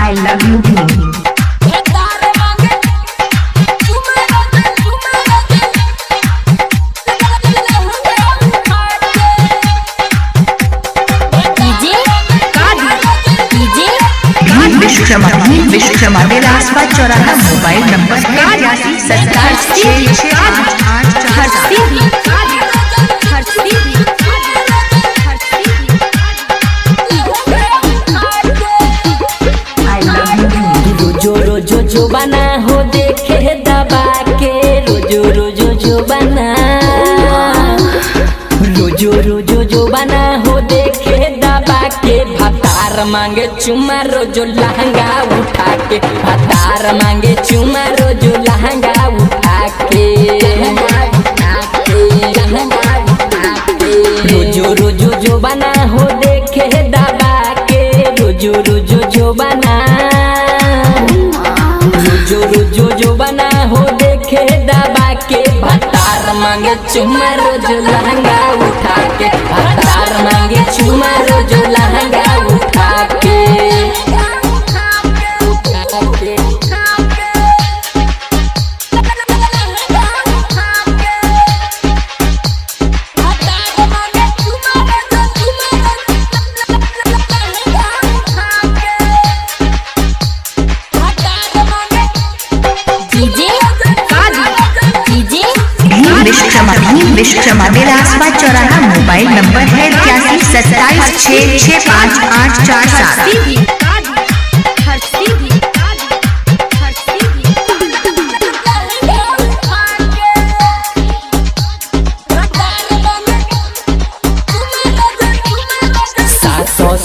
I love you Bhim. Vishwakarma बेलासपा चौराहा। Mobile number रोजो रोजो जो बना हो देखे दबा के, रोजो रोजो जो बना, रोजो रोजो जो बना हो देखे दबा के। भतार मांगे चुमा रोजो लहंगा उठा के, भतार मांगे चुमा रोजो लहंगा उठा के, रोजो रोजो जो बना हो देखे दबा के, रोजो रोजो जो बना, रोजो रोजो जो बना हो देखे दबा के। भतार मांगे चुमा रोजो लहंगा उठा के, भतार मांगे चुमा रोजो लहंगा उठा के। विश्वकर्मा बेलासपा चौराहा। मोबाइल नंबर है 8127658847।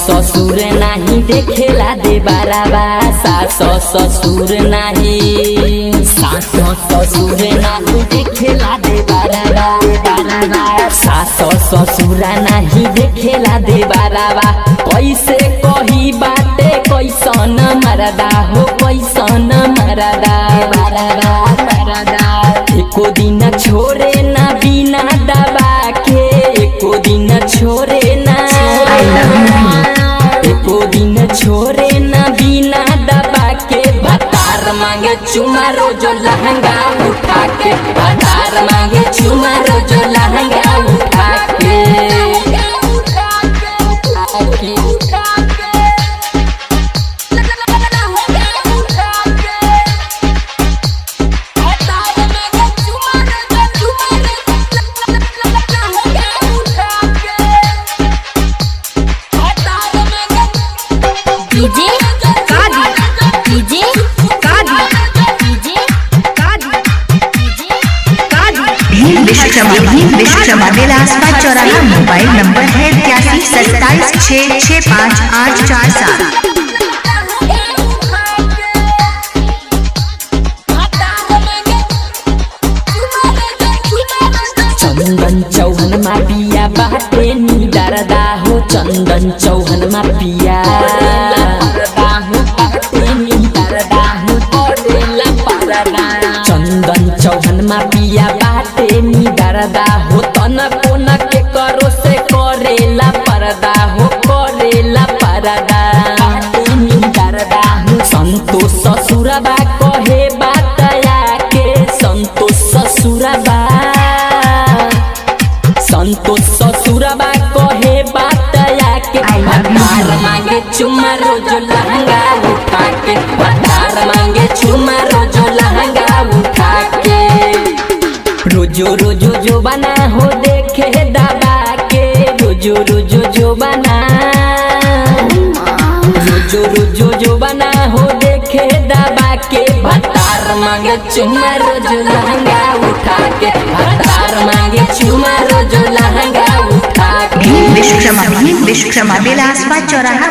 ससुर नहीं देखेला दे बाराबा, सास ससुर नहीं, सास ससुर नहीं देखेला दे बाराबा, सास ससुर नहीं देखेला दे बाराबा। कैसे कही बाटे कैसन मरदा हो, कैसन मरदा, एको दिन छोड़े ना बिना दबा के, एको दिन छोड़े ना, एको दिन छोड़े ना बिना दबा के। भतार मांगे चुमा रोजो लहंगा उठा के, भतार मांगे चुमा रोजो लहंगा उठा के। विश्वकर्मा बेलासपा चौराहा। मोबाइल नंबर है 8127658847। चंदन चौहान मा पिया बाटे नी डरदा हो, चंदन चौहान मा पिया चंदन चौहान मा पिया बाटे नी डरदा हो। तन कोन के करो से करेला परदा हो, करेला परदा नी डरदा हो। संतोष ससुरबा कहे बातया के, संतोष ससुरबा, संतोष ससुरबा कहे बातया के। भतार मांगे चुमा रोजो लहंगा उठा के, भतार मांगे चुमा रोजो लहंगा उठा के। रोजो रोजो जो बना हो देखे दबा के, रोजो रोजो जो बना, रोजो रोजो जो बना हो देखे दबा के। भतार मांगे चुमा रोजो लहंगा उठा के, भतार मांगे चुमा रोजो लहंगा उठा के। विश्वकर्मा बेलासपा चौराहा।